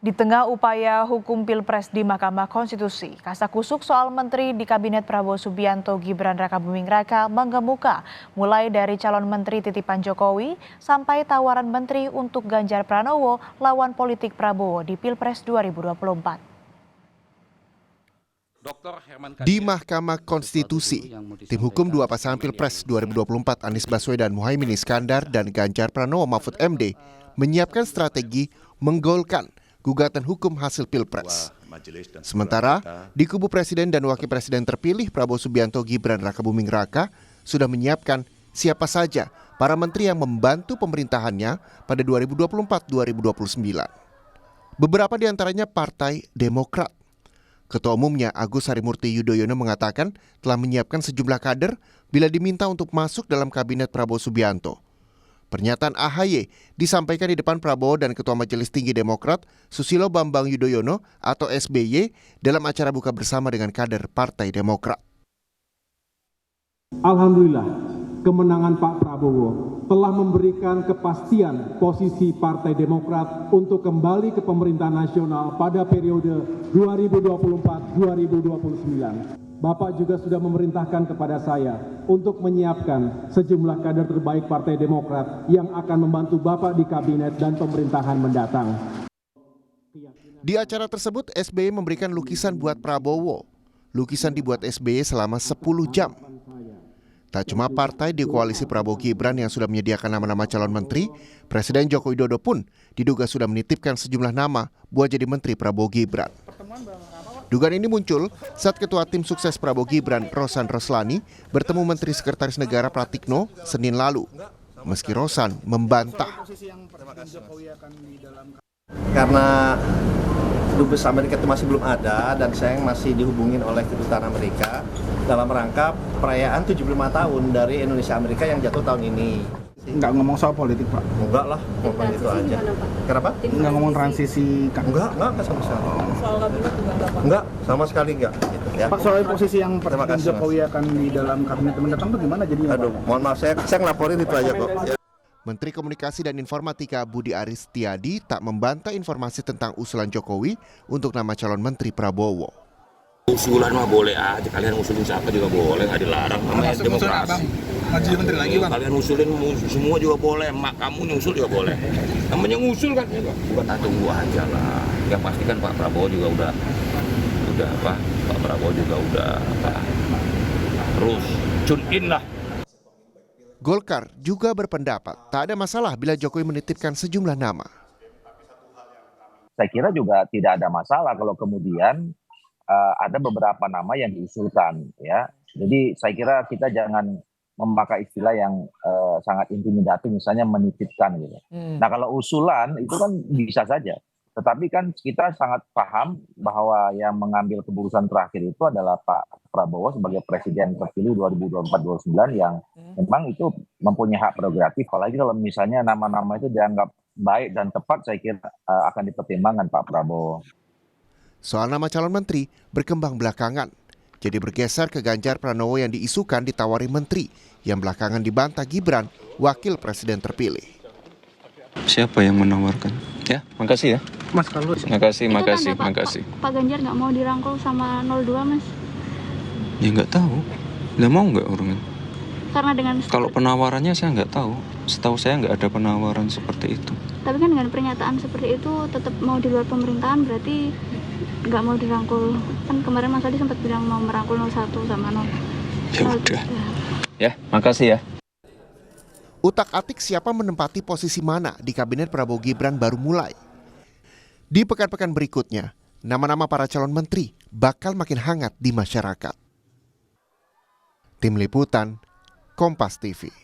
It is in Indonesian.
Di tengah upaya hukum Pilpres di Mahkamah Konstitusi, kasakusuk soal menteri di Kabinet Prabowo Subianto Gibran Rakabuming Raka menggemuka, mulai dari calon menteri titipan Jokowi sampai tawaran menteri untuk Ganjar Pranowo lawan politik Prabowo di Pilpres 2024. Di Mahkamah Konstitusi, tim hukum dua pasangan Pilpres 2024 Anies Baswedan Muhaimin Iskandar dan Ganjar Pranowo Mahfud MD menyiapkan strategi menggolkan gugatan hukum hasil Pilpres. Sementara, di kubu Presiden dan Wakil Presiden terpilih Prabowo Subianto Gibran Rakabuming Raka sudah menyiapkan siapa saja para menteri yang membantu pemerintahannya pada 2024-2029. Beberapa di antaranya Partai Demokrat. Ketua Umumnya Agus Harimurti Yudhoyono mengatakan telah menyiapkan sejumlah kader bila diminta untuk masuk dalam kabinet Prabowo Subianto. Pernyataan AHY disampaikan di depan Prabowo dan Ketua Majelis Tinggi Demokrat Susilo Bambang Yudhoyono atau SBY dalam acara buka bersama dengan kader Partai Demokrat. Alhamdulillah, kemenangan Pak Prabowo telah memberikan kepastian posisi Partai Demokrat untuk kembali ke pemerintahan nasional pada periode 2024-2029. Bapak juga sudah memerintahkan kepada saya untuk menyiapkan sejumlah kader terbaik Partai Demokrat yang akan membantu Bapak di kabinet dan pemerintahan mendatang. Di acara tersebut, SBY memberikan lukisan buat Prabowo. Lukisan dibuat SBY selama 10 jam. Tak cuma partai di koalisi Prabowo Gibran yang sudah menyediakan nama-nama calon menteri, Presiden Joko Widodo pun diduga sudah menitipkan sejumlah nama buat jadi menteri Prabowo Gibran. Dugaan ini muncul saat Ketua Tim Sukses Prabowo Gibran, Rosan Roslani, bertemu Menteri Sekretaris Negara Pratikno Senin lalu. Meski Rosan membantah. Karena Dubes Amerika itu masih belum ada dan saya masih dihubungin oleh Kedutaan Amerika dalam rangka perayaan 75 tahun dari Indonesia Amerika yang jatuh tahun ini. Nggak ngomong soal politik, Pak? Enggak lah, ngomong itu aja. Kenapa? Nggak ngomong transisi? Enggak sama sekali. Soal kabinet juga enggak, Pak? Enggak, sama sekali enggak. Gitu, ya. Pak, soal posisi yang Presiden Jokowi akan di dalam kabinet mendatang itu gimana jadinya? Aduh, mohon maaf, saya ngelaporin itu aja kok. Ya. Menteri Komunikasi dan Informatika Budi Aris Setiadi tak membantah informasi tentang usulan Jokowi untuk nama calon menteri Prabowo. Usulan mah boleh aja, kalian usulin siapa juga boleh, nggak dilarang, namanya demokrasi. Maju menteri lagi, Bang. Kalian usulin semua juga boleh, mak kamu nyusul juga boleh. Namanya ngusul kan, bukan tunggu aja lah. Yang pasti kan Pak Prabowo juga udah apa? Pak Prabowo juga udah apa? Terus tune in lah. Golkar juga berpendapat tak ada masalah bila Jokowi menitipkan sejumlah nama. Saya kira juga tidak ada masalah kalau kemudian ada beberapa nama yang diusulkan, ya. Jadi saya kira kita jangan memakai istilah yang sangat intimidatif, misalnya menitipkan gitu. Nah kalau usulan itu kan bisa saja, tetapi kan kita sangat paham bahwa yang mengambil keputusan terakhir itu adalah Pak Prabowo sebagai Presiden terpilih 2024-2029 yang memang itu mempunyai hak prerogatif. Apalagi kalau misalnya nama-nama itu dianggap baik dan tepat, saya kira akan dipertimbangkan Pak Prabowo. Soal nama calon menteri berkembang belakangan, jadi bergeser ke Ganjar Pranowo yang diisukan ditawari menteri, yang belakangan dibantah Gibran, wakil presiden terpilih. Siapa yang menawarkan? Ya, makasih ya. Mas, kalau makasih. Pak Ganjar nggak mau dirangkul sama 02, Mas? Ya nggak tahu. Nggak mau nggak orangnya? Karena dengan kalau penawarannya saya nggak tahu. Setahu saya nggak ada penawaran seperti itu. Tapi kan dengan pernyataan seperti itu tetap mau di luar pemerintahan, berarti nggak mau dirangkul. Kan kemarin Mas Adi sempat bilang mau merangkul 01 sama 0. Ya udah. Ya, makasih ya. Utak-atik siapa menempati posisi mana di kabinet Prabowo Gibran baru mulai. Di pekan-pekan berikutnya, nama-nama para calon menteri bakal makin hangat di masyarakat. Tim Liputan, Kompas TV.